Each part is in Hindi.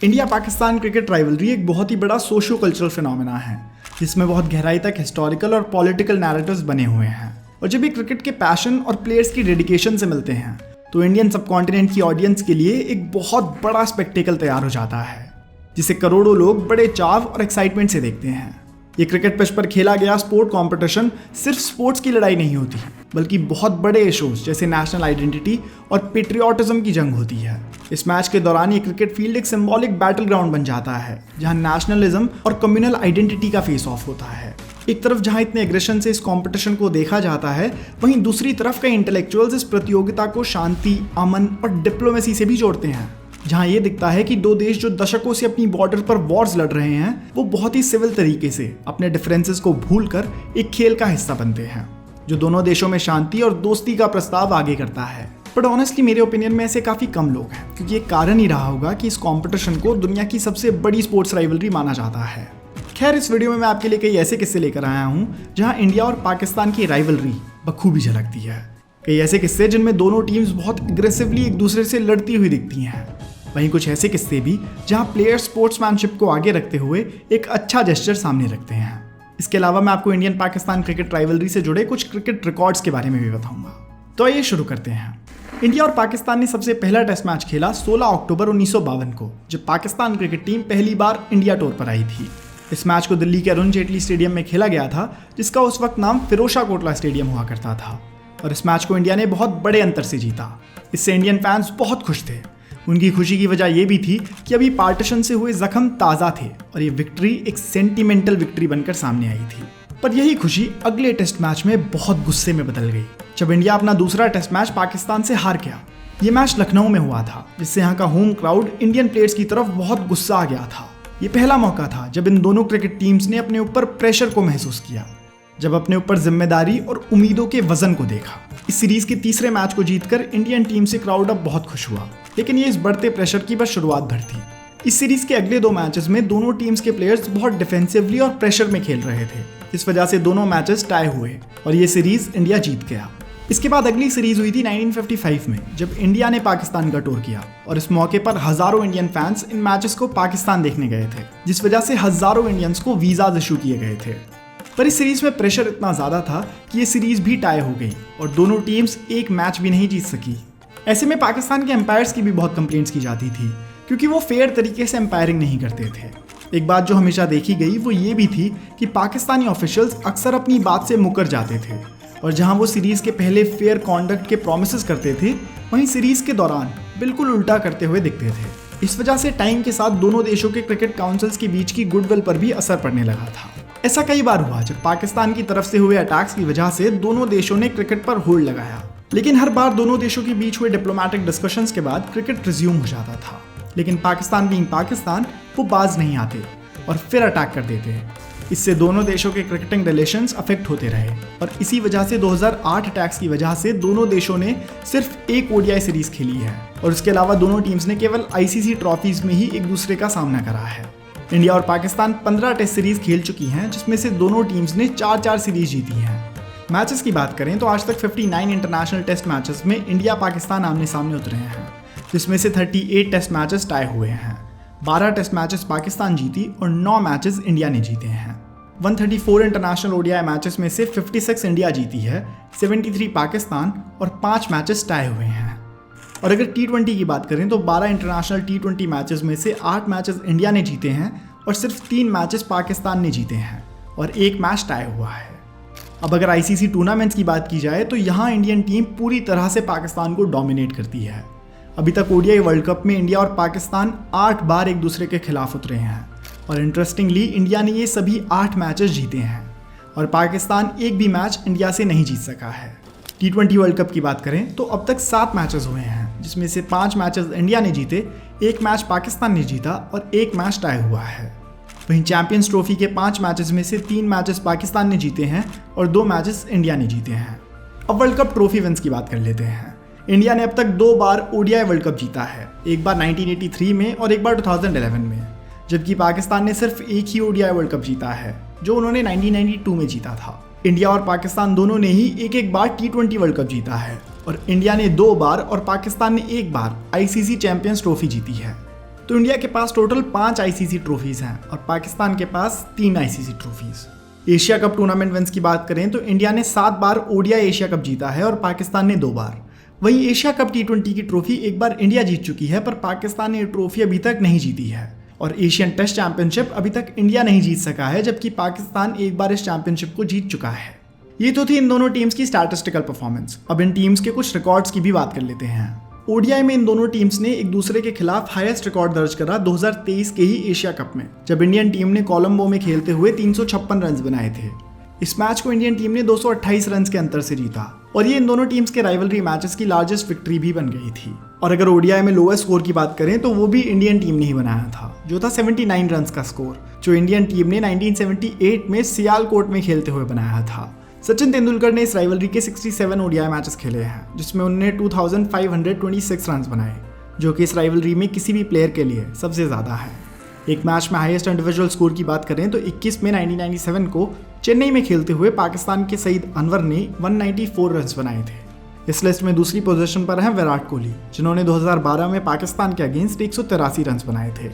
इंडिया पाकिस्तान क्रिकेट राइवलरी एक बहुत ही बड़ा सोशो कल्चरल फिनोमेना है जिसमें बहुत गहराई तक हिस्टोरिकल और पॉलिटिकल नैरेटिव्स बने हुए हैं। और जब ये क्रिकेट के पैशन और प्लेयर्स की डेडिकेशन से मिलते हैं तो इंडियन सबकॉन्टिनेंट की ऑडियंस के लिए एक बहुत बड़ा स्पेक्टेकल तैयार हो जाता है जिसे करोड़ों लोग बड़े चाव और एक्साइटमेंट से देखते हैं। ये क्रिकेट पिच पर खेला गया स्पोर्ट कंपटीशन सिर्फ स्पोर्ट्स की लड़ाई नहीं होती बल्कि बहुत बड़े इशूज जैसे नेशनल आइडेंटिटी और पेट्रियाटिज्म की जंग होती है। इस मैच के दौरान ये क्रिकेट फील्ड एक सिंबॉलिक बैटल ग्राउंड बन जाता है जहां नेशनलिज्म और कम्युनल आइडेंटिटी का फेस ऑफ होता है। एक तरफ जहां इतने एग्रेशन से इस कंपटीशन को देखा जाता है वहीं दूसरी तरफ कई इंटेलेक्चुअल्स इस प्रतियोगिता को शांति, अमन और डिप्लोमेसी से भी जोड़ते हैं। जहां ये दिखता है कि दो देश जो दशकों से अपनी बॉर्डर पर वॉर्स लड़ रहे हैं वो बहुत ही सिविल तरीके से अपने डिफरेंसेस को भूलकर एक खेल का हिस्सा बनते हैं जो दोनों देशों में शांति और दोस्ती का प्रस्ताव आगे करता है। बट ऑनेस्टली मेरे ओपिनियन में ऐसे काफी कम लोग हैं क्योंकि एक कारण ही रहा होगा कि इस कंपटीशन को दुनिया की सबसे बड़ी स्पोर्ट्स राइवलरी माना जाता है। खैर, इस वीडियो में मैं आपके लिए कई ऐसे किस्से लेकर आया हूँ जहाँ इंडिया और पाकिस्तान की राइवलरी बखूबी झलकती है। कई ऐसे किस्से जिनमें दोनों टीम्स बहुत एग्रेसिवली एक दूसरे से लड़ती हुई दिखती हैं। वहीं कुछ ऐसे किस्से भी जहां प्लेयर स्पोर्ट्समैनशिप को आगे रखते हुए एक अच्छा जेस्चर सामने रखते हैं। इसके अलावा मैं आपको इंडियन पाकिस्तान क्रिकेट राइवलरी से जुड़े कुछ क्रिकेट रिकॉर्ड्स के बारे में भी बताऊंगा। तो आइए शुरू करते हैं। इंडिया और पाकिस्तान ने सबसे पहला टेस्ट मैच खेला 16 अक्टूबर 1952 को जब पाकिस्तान क्रिकेट टीम पहली बार इंडिया टूर पर आई थी। इस मैच को दिल्ली के अरुण जेटली स्टेडियम में खेला गया था जिसका उस वक्त नाम फिरोशा कोटला स्टेडियम हुआ करता था। और इस मैच को इंडिया ने बहुत बड़े अंतर से जीता। इससे इंडियन फैंस बहुत खुश थे। उनकी खुशी की वजह यह भी थी कि अभी पार्टीशन से हुए जख्म ताज़ा थे और ये विक्ट्री एक सेंटिमेंटल विक्ट्री बनकर सामने आई थी। पर यही खुशी अगले टेस्ट मैच में बहुत गुस्से में बदल गई जब इंडिया अपना दूसरा टेस्ट मैच पाकिस्तान से हार गया। ये मैच लखनऊ में हुआ था जिससे यहाँ का होम क्राउड इंडियन प्लेयर्स की तरफ बहुत गुस्सा आ गया था। ये पहला मौका था जब इन दोनों क्रिकेट टीम्स ने अपने ऊपर प्रेशर को महसूस किया, जब अपने ऊपर जिम्मेदारी और उम्मीदों के वजन को देखा। इस सीरीज के तीसरे मैच को जीतकर इंडियन टीम से क्राउड अब बहुत खुश हुआ, लेकिन ये इस बढ़ते प्रेशर की बस शुरुआत भर थी। इस सीरीज के अगले दो मैचेस में दोनों टीम्स के प्लेयर्स बहुत डिफेंसिवली और प्रेशर में खेल रहे थे। इस वजह से दोनों मैचेस टाई हुए और ये सीरीज इंडिया जीत गया। इसके बाद अगली सीरीज हुई थी 1955 में जब इंडिया ने पाकिस्तान का टूर किया और इस मौके पर हजारों इंडियन फैंस इन मैचेस को पाकिस्तान देखने गए थे, जिस वजह से हजारों इंडियंस को वीजाज इशू किए गए थे। पर इस सीरीज में प्रेशर इतना ज्यादा था कि ये सीरीज भी टाई हो गई और दोनों टीम्स एक मैच भी नहीं जीत सकी। ऐसे में पाकिस्तान के एम्पायर्स की भी बहुत कंप्लेंट्स की जाती थी क्योंकि वो फेयर तरीके से एम्पायरिंग नहीं करते थे। एक बात जो हमेशा देखी गई वो ये भी थी कि पाकिस्तानी ऑफिशियल्स अक्सर अपनी बात से मुकर जाते थे और जहां वो सीरीज के पहले फेयर कॉन्डक्ट के प्रोमिसेस करते थे वहीं सीरीज के दौरान बिल्कुल उल्टा करते हुए दिखते थे। इस वजह से टाइम के साथ दोनों देशों के क्रिकेट काउंसिल्स के बीच की गुडविल पर भी असर पड़ने लगा था। ऐसा कई बार हुआ जब पाकिस्तान की तरफ से हुए अटैक्स की वजह से दोनों देशों ने क्रिकेट पर होल्ड लगाया, लेकिन हर बार दोनों देशों के बीच हुए डिप्लोमेटिक डिस्कशंस के बाद क्रिकेट रिज्यूम हो जाता था। लेकिन पाकिस्तान बीइंग पाकिस्तान वो बाज नहीं आते और फिर अटैक कर देते हैं। इससे दोनों देशों के क्रिकेटिंग रिलेशंस अफेक्ट होते रहे और इसी वजह से 2008 अटैक्स की वजह से दोनों देशों ने सिर्फ एक ओडीआई सीरीज खेली है और इसके अलावा दोनों टीम्स ने केवल आईसीसी ट्रॉफीज में ही एक दूसरे का सामना करा है। इंडिया और पाकिस्तान 15 टेस्ट सीरीज खेल चुकी हैं जिसमें से दोनों टीम्स ने 4-4 सीरीज जीती हैं। मैचेस की बात करें तो आज तक 59 इंटरनेशनल टेस्ट मैचेस में इंडिया पाकिस्तान आमने सामने उतरे हैं जिसमें से 38 टेस्ट मैचेस टाई हुए हैं, 12 टेस्ट मैचेस पाकिस्तान जीती और 9 मैचेस इंडिया ने जीते हैं। 134 इंटरनेशनल ओडीआई मैचेस में से 56 इंडिया जीती है, 73 पाकिस्तान और 5 मैचेस टाई हुए हैं। और अगर T20 की बात करें तो 12 इंटरनेशनल T20 मैचेस में से 8 मैचेस इंडिया ने जीते हैं और सिर्फ 3 मैचेस पाकिस्तान ने जीते हैं और 1 मैच टाई हुआ है। अब अगर आईसीसी टूर्नामेंट्स की बात की जाए तो यहाँ इंडियन टीम पूरी तरह से पाकिस्तान को डोमिनेट करती है। अभी तक ओडीआई वर्ल्ड कप में इंडिया और पाकिस्तान 8 बार एक दूसरे के खिलाफ उतरे हैं और इंटरेस्टिंगली इंडिया ने ये सभी 8 मैचेस जीते हैं और पाकिस्तान एक भी मैच इंडिया से नहीं जीत सका है। T20 वर्ल्ड कप की बात करें तो अब तक 7 मैचेस हुए हैं जिसमें से 5 मैचेस इंडिया ने जीते, 1 मैच पाकिस्तान ने जीता और 1 मैच टाई हुआ है। वहीं चैंपियंस ट्रॉफी के 5 मैचेस में से 3 मैचेस पाकिस्तान ने जीते हैं और 2 मैचेस इंडिया ने जीते हैं। अब वर्ल्ड कप ट्रॉफी विन्स की बात कर लेते हैं। इंडिया ने अब तक 2 बार ओडीआई वर्ल्ड कप जीता है, एक बार 1983 में और एक बार 2011 में, जबकि पाकिस्तान ने सिर्फ एक ही ओडीआई वर्ल्ड कप जीता है जो उन्होंने 1992 में जीता था। इंडिया और पाकिस्तान दोनों ने ही एक बार T20 वर्ल्ड कप जीता है और इंडिया ने 2 बार और पाकिस्तान ने 1 बार आईसीसी चैंपियंस ट्रॉफी जीती है। तो इंडिया के पास टोटल 5 आईसीसी ट्रॉफीज हैं और पाकिस्तान के पास 3 ICC trophies. Asia cup tournament wins की बात करें तो इंडिया ने 7 बार ओडीआई एशिया कप जीता है और पाकिस्तान ने 2 बार। वहीं एशिया कप T20 की ट्रॉफी एक बार इंडिया जीत चुकी है, पर पाकिस्तान ने ये ट्रॉफी अभी तक नहीं जीती है। और एशियन टेस्ट चैंपियनशिप अभी तक इंडिया नहीं जीत सका है, जबकि पाकिस्तान एक बार इस चैंपियनशिप को जीत चुका है। ये तो थी इन दोनों टीम्स की स्टैटिस्टिकल परफॉर्मेंस। अब इन टीम्स के कुछ रिकॉर्ड्स की भी बात कर लेते हैं। ओडीआई में इन दोनों टीम्स ने एक दूसरे के खिलाफ हाईएस्ट रिकॉर्ड दर्ज करा 2023 के ही एशिया कप में, जब इंडियन टीम ने कोलंबो में खेलते हुए 356 रन बनाए थे। इस मैच को इंडियन टीम ने 228 रन के अंतर से जीता और ये इन दोनों टीम्स के राइवलरी मैचेस की लार्जेस्ट विक्ट्री भी बन गई थी। और अगर ओडीआई में लोएस्ट स्कोर की बात करें तो वो भी इंडियन टीम ने ही बनाया था, जो था 79 रन का स्कोर, जो इंडियन टीम ने 1978 में सियालकोट में खेलते हुए बनाया था। सचिन तेंदुलकर ने इस राइवलरी के 67 ओडीआई मैचेस खेले हैं, जिसमें उन्होंने 2526 रन बनाए, जो कि इस राइवलरी में किसी भी प्लेयर के लिए सबसे ज़्यादा है। एक मैच में हाईएस्ट इंडिविजुअल स्कोर की बात करें तो 21 मई 1997 को चेन्नई में खेलते हुए पाकिस्तान के सईद अनवर ने 194 रन बनाए थे। इस लिस्ट में दूसरी पोजीशन पर हैं विराट कोहली, जिन्होंने 2012 में पाकिस्तान के अगेंस्ट 183 रन बनाए थे।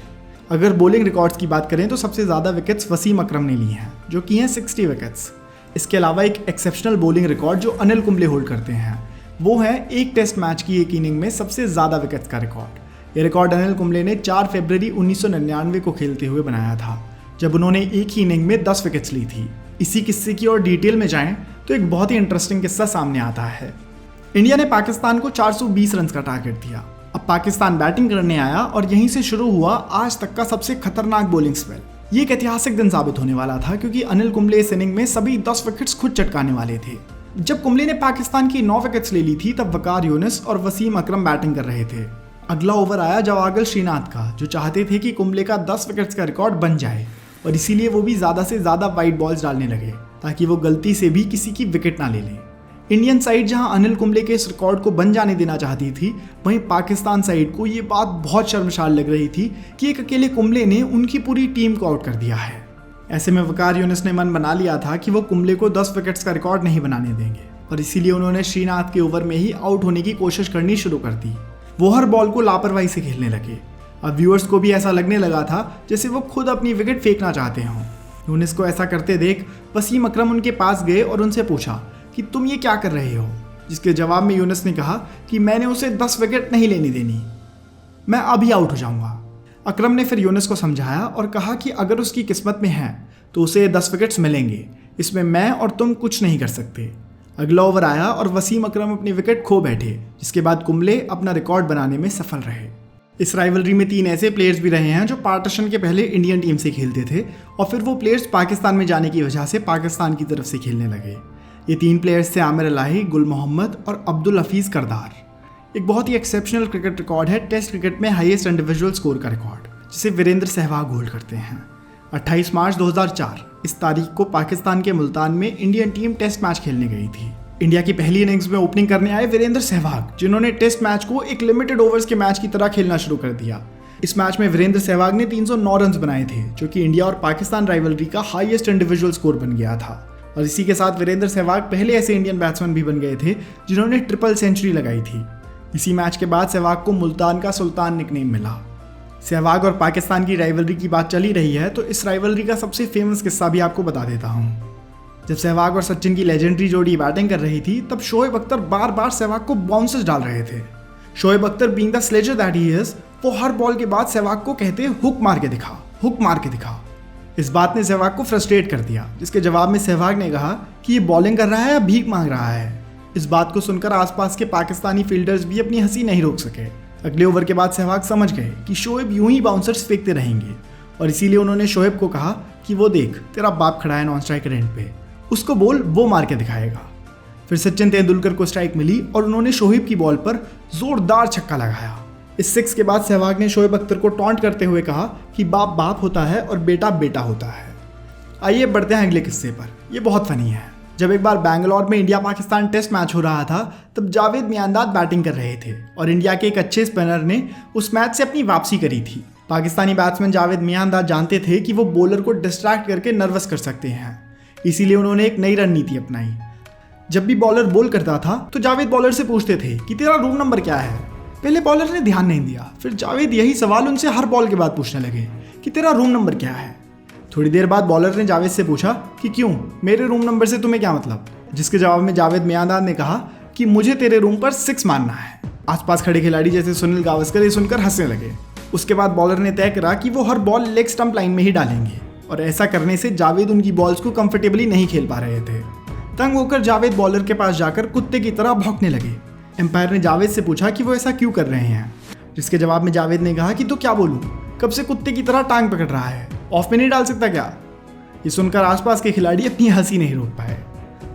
अगर बॉलिंग रिकॉर्ड्स की बात करें तो सबसे ज़्यादा विकेट्स वसीम अकरम ने ली हैं, जो कि हैं 60 विकेट्स। इसके अलावा एक एक्सेप्शनल बॉलिंग रिकॉर्ड जो अनिल कुंबले होल्ड करते हैं, वो है एक टेस्ट मैच की एक इनिंग में सबसे ज़्यादा विकेट्स का रिकॉर्ड। ये रिकॉर्ड अनिल कुंबले ने 4 फरवरी 1999 को खेलते हुए बनाया था, जब उन्होंने एक ही इनिंग में 10 विकेट्स ली थी। इसी किस्से की और डिटेल में जाएं तो एक बहुत ही इंटरेस्टिंग किस्सा सामने आता है। इंडिया ने पाकिस्तान को 420 रन का टारगेट दिया। अब पाकिस्तान बैटिंग करने आया और यहीं से शुरू हुआ आज तक का सबसे खतरनाक बॉलिंग स्पेल। ये एक ऐतिहासिक दिन साबित होने वाला था, क्योंकि अनिल कुंबले इस इनिंग में सभी 10 विकेट्स खुद चटकाने वाले थे। जब कुंबले ने पाकिस्तान की 9 विकेट्स ले ली थी, तब वकार यूनिस और वसीम अकरम बैटिंग कर रहे थे। अगला ओवर आया जवागल श्रीनाथ का, जो चाहते थे कि कुंबले का 10 विकेट्स का रिकॉर्ड बन जाए, और इसीलिए वो भी ज़्यादा से ज़्यादा वाइड बॉल्स डालने लगे ताकि वो गलती से भी किसी की विकेट ना ले लें। इंडियन साइड जहां अनिल कुंबले के इस रिकॉर्ड को बन जाने देना चाहती थी, वहीं पाकिस्तान साइड को ये बात बहुत शर्मसार लग रही थी कि एक अकेले कुंबले ने उनकी पूरी टीम को आउट कर दिया है। ऐसे में वकार यूनिस ने मन बना लिया था कि वो कुंबले को 10 विकेट्स का रिकॉर्ड नहीं बनाने देंगे, और इसीलिए उन्होंने श्रीनाथ के ओवर में ही आउट होने की कोशिश करनी शुरू कर दी। वो हर बॉल को लापरवाही से खेलने लगे। अब व्यूअर्स को भी ऐसा लगने लगा था जैसे वो खुद अपनी विकेट फेंकना चाहते हों। यूनिस को ऐसा करते देख वसीम अकरम उनके पास गए और उनसे पूछा कि तुम ये क्या कर रहे हो, जिसके जवाब में यूनिस ने कहा कि मैंने उसे 10 विकेट नहीं लेने देनी, मैं अभी आउट हो जाऊंगा। अकरम ने फिर यूनिस को समझाया और कहा कि अगर उसकी किस्मत में है तो उसे 10 विकेट्स मिलेंगे, इसमें मैं और तुम कुछ नहीं कर सकते। अगला ओवर आया और वसीम अकरम अपनी विकेट खो बैठे, जिसके बाद कुंबले अपना रिकॉर्ड बनाने में सफल रहे। इस राइवलरी में 3 ऐसे प्लेयर्स भी रहे हैं जो पार्टीशन के पहले इंडियन टीम से खेलते थे, और फिर वो प्लेयर्स पाकिस्तान में जाने की वजह से पाकिस्तान की तरफ से खेलने लगे। ये 3 प्लेयर्स थे आमिर इलाही, गुल मोहम्मद और अब्दुल हफीज़ करदार। एक बहुत ही एक्सेप्शनल क्रिकेट रिकॉर्ड है टेस्ट क्रिकेट में हाईएस्ट इंडिविजुअल स्कोर का रिकॉर्ड, जिसे वीरेंद्र सहवाग होल्ड करते हैं। 28 मार्च 2004 इस तारीख को पाकिस्तान के मुल्तान में इंडियन टीम टेस्ट मैच खेलने गई थी। इंडिया की पहली इनिंग्स में ओपनिंग करने आए वीरेंद्र सहवाग, जिन्होंने टेस्ट मैच को एक लिमिटेड ओवर्स के मैच की तरह खेलना शुरू कर दिया। इस मैच में वीरेंद्र सहवाग ने 309 रन बनाए थे, जो कि इंडिया और पाकिस्तान राइवलरी का हाईएस्ट इंडिविजुअल स्कोर बन गया था। और इसी के साथ वीरेंद्र सहवाग पहले ऐसे इंडियन बैट्समैन भी बन गए थे जिन्होंने ट्रिपल सेंचुरी लगाई थी। इसी मैच के बाद सहवाग को मुल्तान का सुल्तान निकनेम मिला। सहवाग और पाकिस्तान की राइवलरी की बात चली रही है तो इस राइवलरी का सबसे फेमस किस्सा भी आपको बता देता हूँ। जब सहवाग और सचिन की लेजेंडरी जोड़ी बैटिंग कर रही थी, तब शोएब अख्तर बार बार सहवाग को बाउंसेस डाल रहे थे। Shoaib Akhtar being the sledger that he is, वो हर बॉल के बाद सहवाग को कहते हुक मार के दिखा, हुक मार के दिखा। इस बात ने सहवाग को फ्रस्ट्रेट कर दिया, जिसके जवाब में सहवाग ने कहा कि ये बॉलिंग कर रहा है या भीख मांग रहा है। इस बात को सुनकर आसपास के पाकिस्तानी फील्डर्स भी अपनी हंसी नहीं रोक सके। अगले ओवर के बाद सहवाग समझ गए कि शोएब यूं ही बाउंसर्स फेंकते रहेंगे, और इसीलिए उन्होंने शोएब को कहा कि वो देख, तेरा बाप खड़ा है नॉन स्ट्राइक एंड पे, उसको बोल, वो मार के दिखाएगा। फिर सचिन तेंदुलकर को स्ट्राइक मिली और उन्होंने शोएब की बॉल पर जोरदार छक्का लगाया। इस 6 के बाद सहवाग ने शोएब अख्तर को टॉन्ट करते हुए कहा कि बाप बाप होता है और बेटा बेटा होता है। आइए बढ़ते हैं अगले किस्से पर। यह बहुत फनी है। जब एक बार बैंगलोर में इंडिया पाकिस्तान टेस्ट मैच हो रहा था, तब जावेद मियांदाद बैटिंग कर रहे थे और इंडिया के एक अच्छे स्पिनर ने उस मैच से अपनी वापसी करी थी। पाकिस्तानी बैट्समैन जावेद मियांदाद जानते थे कि वो बॉलर को डिस्ट्रैक्ट करके नर्वस कर सकते हैं, इसीलिए उन्होंने एक नई रणनीति अपनाई। जब भी बॉलर बॉल करता था तो जावेद बॉलर से पूछते थे कि तेरा रूम नंबर क्या है। पहले बॉलर ने ध्यान नहीं दिया, फिर जावेद यही सवाल उनसे हर बॉल के बाद पूछने लगे कि तेरा रूम नंबर क्या है। थोड़ी देर बाद बॉलर ने जावेद से पूछा कि क्यों, मेरे रूम नंबर से तुम्हें क्या मतलब, जिसके जवाब में जावेद मियांदाद ने कहा कि मुझे तेरे रूम पर 6 मारना है। आसपास खड़े खिलाड़ी जैसे सुनील गावस्कर ये सुनकर हंसने लगे। उसके बाद बॉलर ने तय करा कि वो हर बॉल लेग स्टंप लाइन में ही डालेंगे और ऐसा करने से जावेद उनकी बॉल्स को कंफर्टेबली नहीं खेल पा रहे थे। तंग होकर जावेद बॉलर के पास जाकर कुत्ते की तरह भौंकने लगे। एम्पायर ने जावेद से पूछा कि वो ऐसा क्यों कर रहे हैं, जिसके जवाब में जावेद ने कहा कि तो क्या बोलूं, कब से कुत्ते की तरह टांग पकड़ रहा है, ऑफ में नहीं डाल सकता क्या। ये सुनकर आसपास के खिलाड़ी अपनी हंसी नहीं रोक पाए।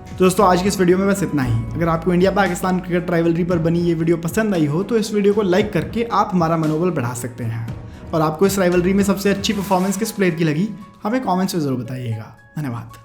तो दोस्तों आज की इस वीडियो में बस इतना ही। अगर आपको इंडिया पाकिस्तान क्रिकेट राइवलरी पर बनी ये वीडियो पसंद आई हो तो इस वीडियो को लाइक करके आप हमारा मनोबल बढ़ा सकते हैं। और आपको इस राइवलरी में सबसे अच्छी परफॉर्मेंस किस प्लेयर की लगी हमें कमेंट्स में जरूर बताइएगा। धन्यवाद।